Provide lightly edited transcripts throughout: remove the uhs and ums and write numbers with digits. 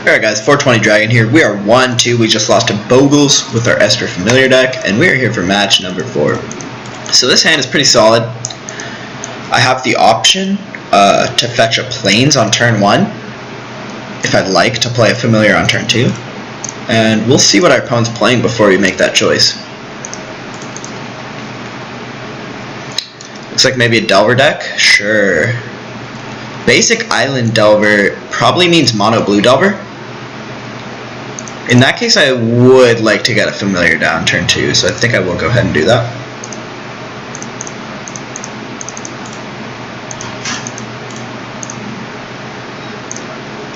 Alright guys, 420 Dragon here. We are 1-2. We just lost to Bogles with our Esper Familiar deck, and we are here for match number 4. So this hand is pretty solid. I have the option to fetch a Plains on turn 1, if I'd like to play a Familiar on turn 2. And we'll see what our opponent's playing before we make that choice. Looks like maybe a Delver deck? Sure. Basic Island Delver probably means Mono Blue Delver. In that case, I would like to get a Familiar down turn 2, so I think I will go ahead and do that.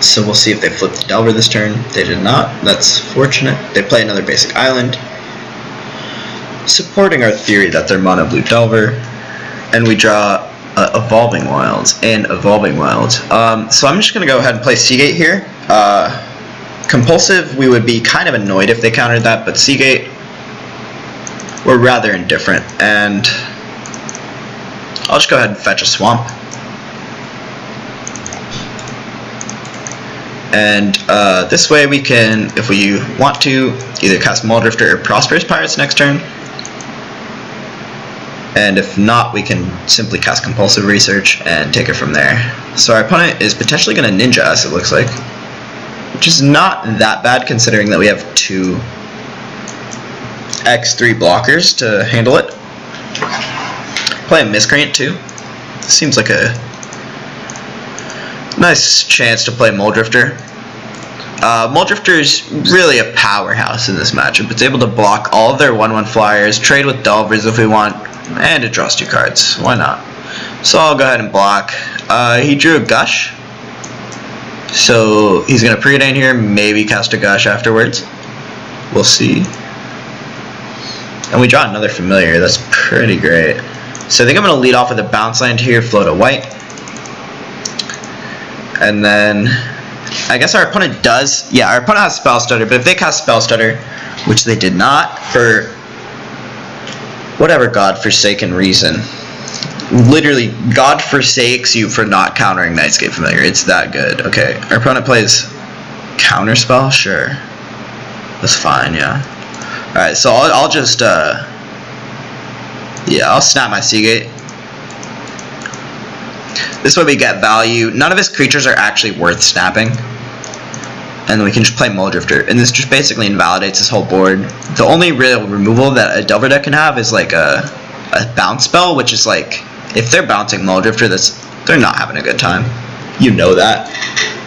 So we'll see if they flip the Delver this turn. They did not. That's fortunate. They play another Basic Island, supporting our theory that they're Mono Blue Delver, and we draw Evolving Wilds and Evolving Wilds. So I'm just going to go ahead and play Seagate here. Compulsive, we would be kind of annoyed if they countered that, but Seagate, we're rather indifferent, and I'll just go ahead and fetch a Swamp. And this way we can, if we want to, either cast Muldrifter or Prosperous Pirates next turn. And if not, we can simply cast Compulsive Research and take it from there. So our opponent is potentially going to Ninja us, it looks like. Which is not that bad considering that we have two X3 blockers to handle it. Play a Miscreant too. Seems like a nice chance to play Muldrifter. Muldrifter is really a powerhouse in this matchup. It's able to block all of their 1/1 flyers, trade with Delvers if we want, and it draws 2 cards. Why not? So I'll go ahead and block. He drew a Gush. So he's going to preordain here, maybe cast a Gush afterwards. We'll see. And we draw another Familiar. That's pretty great. So I think I'm going to lead off with a Bounce Land here, float a white. And then I guess our opponent does. Yeah, our opponent has Spell Stutter, but if they cast Spell Stutter, which they did not for whatever godforsaken reason. Literally, God forsakes you for not countering Nightscape Familiar. It's that good. Okay, our opponent plays Counterspell? Sure. That's fine, yeah. Alright, so I'll just, yeah, I'll snap my Seagate. This way we get value. None of his creatures are actually worth snapping. And we can just play Muldrifter. And this just basically invalidates his whole board. The only real removal that a Delver deck can have is like a bounce spell, which is like, if they're bouncing Muldrifter, they're not having a good time. You know that.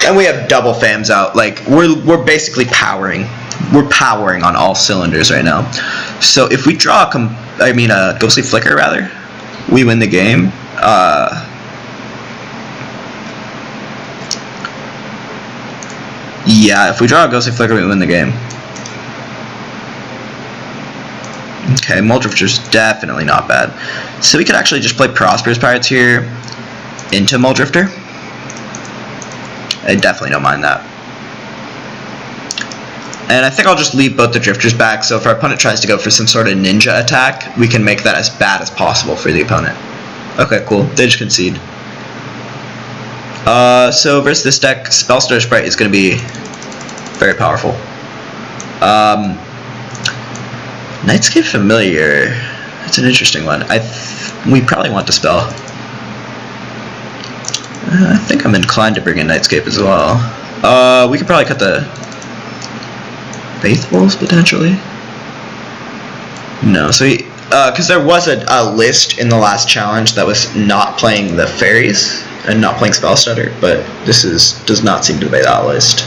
And we have double Fams out. Like, we're basically powering. We're powering on all cylinders right now. So if we draw a Ghostly Flicker rather, we win the game. Yeah, if we draw a Ghostly Flicker, we win the game. Okay, Muldrifter's definitely not bad. So we could actually just play Prosperous Pirates here into Muldrifter. I definitely don't mind that. And I think I'll just leave both the Drifters back, so if our opponent tries to go for some sort of ninja attack, we can make that as bad as possible for the opponent. Okay, cool. They just concede. So versus this deck, Spellstar Sprite is going to be very powerful. Nightscape Familiar, that's an interesting one. We probably want to spell. I think I'm inclined to bring in Nightscape as well. We could probably cut the Faithfuls potentially. No, so because there was a list in the last challenge that was not playing the fairies and not playing Spell Stutter, but this does not seem to be that list.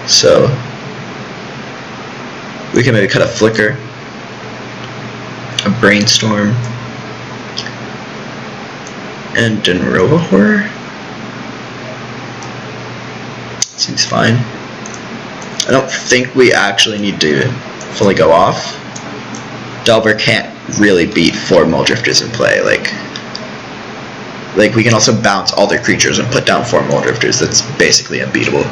So we can maybe cut a Flicker, a Brainstorm, and Denrova Horror. Seems fine. I don't think we actually need to fully go off. Delver can't really beat 4 Muldrifters in play. Like we can also bounce all their creatures and put down 4 Muldrifters. That's basically unbeatable.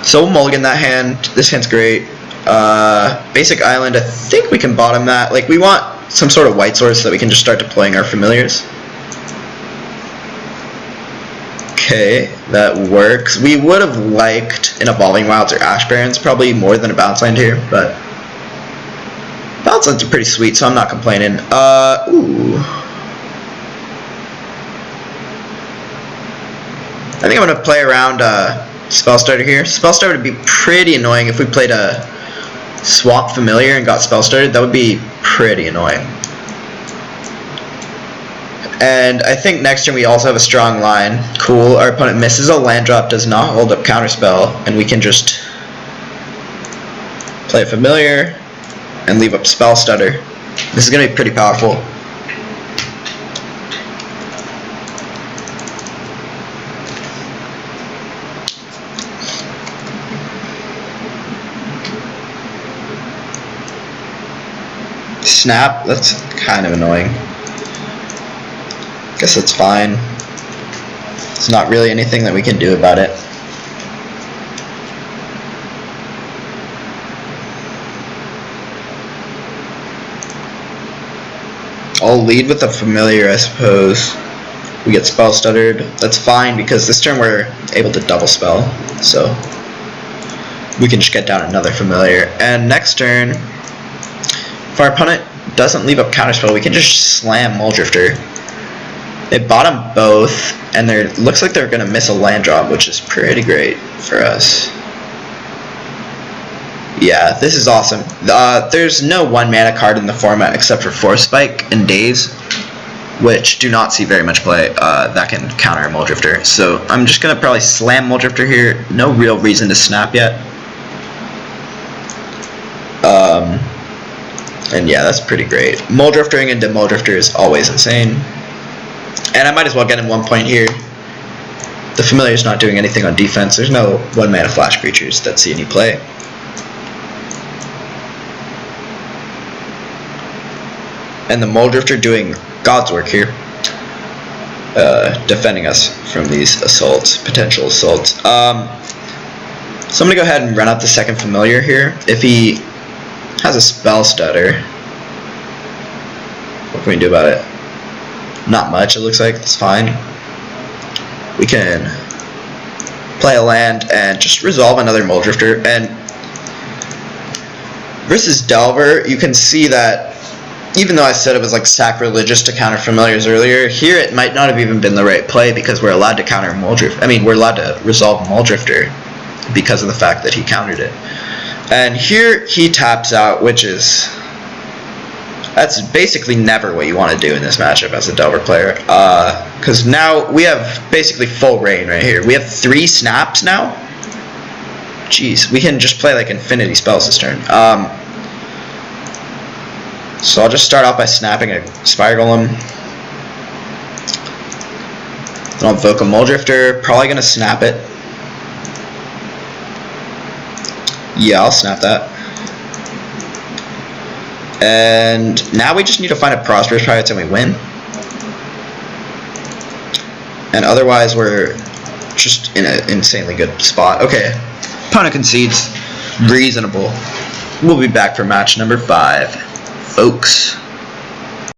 So we'll mulligan that hand. This hand's great. Basic Island, I think we can bottom that. Like, we want some sort of white source so that we can just start deploying our Familiars. Okay, that works. We would have liked an Evolving Wilds or Ash Barrens, probably more than a Bounce Land here, but Bounce Lands are pretty sweet, so I'm not complaining. Ooh. I think I'm going to play around Spell Starter here. Spell Starter would be pretty annoying if we played a Swamp Familiar and got Spell Started. That would be pretty annoying. And I think next turn we also have a strong line. Cool. Our opponent misses a land drop, does not hold up Counterspell, and we can just play a Familiar and leave up Spell Stutter. This is going to be pretty powerful. Snap, that's kind of annoying. Guess that's fine. It's not really anything that we can do about it. I'll lead with a Familiar, I suppose. We get Spell Stuttered. That's fine because this turn we're able to double spell, so we can just get down another Familiar. And next turn, if our opponent doesn't leave up Counterspell, we can just slam Muldrifter. They bottom both, and it looks like they're going to miss a land drop, which is pretty great for us. Yeah, this is awesome. There's no 1-mana card in the format except for Force Spike and Daze, which do not see very much play that can counter Muldrifter. So I'm just going to probably slam Muldrifter here. No real reason to snap yet. And yeah, that's pretty great. Muldriftering into Muldrifter is always insane. And I might as well get in 1 point here. The Familiar's not doing anything on defense. There's no 1-mana flash creatures that see any play. And the Muldrifter doing God's work here. Defending us from these assaults, potential assaults. So I'm going to go ahead and run out the second Familiar here. If he has a Spell Stutter, what can we do about it? Not much, it looks like. It's fine. We can play a land and just resolve another Muldrifter. And versus Delver, you can see that even though I said it was like sacrilegious to counter Familiars earlier, here it might not have even been the right play because we're allowed to counter Muldrifter. I mean, we're allowed to resolve Muldrifter because of the fact that he countered it. And here he taps out, which is... that's basically never what you want to do in this matchup as a Delver player. Because now we have basically full reign right here. We have 3 snaps now. Jeez, we can just play like infinity spells this turn. So I'll just start off by snapping a Spire Golem. Then I'll invoke a Muldrifter. Probably going to snap it. Yeah, I'll snap that. And now we just need to find a Prosperous Pirates and we win. And otherwise we're just in an insanely good spot. Okay, opponent concedes. Reasonable. We'll be back for match number 5, folks.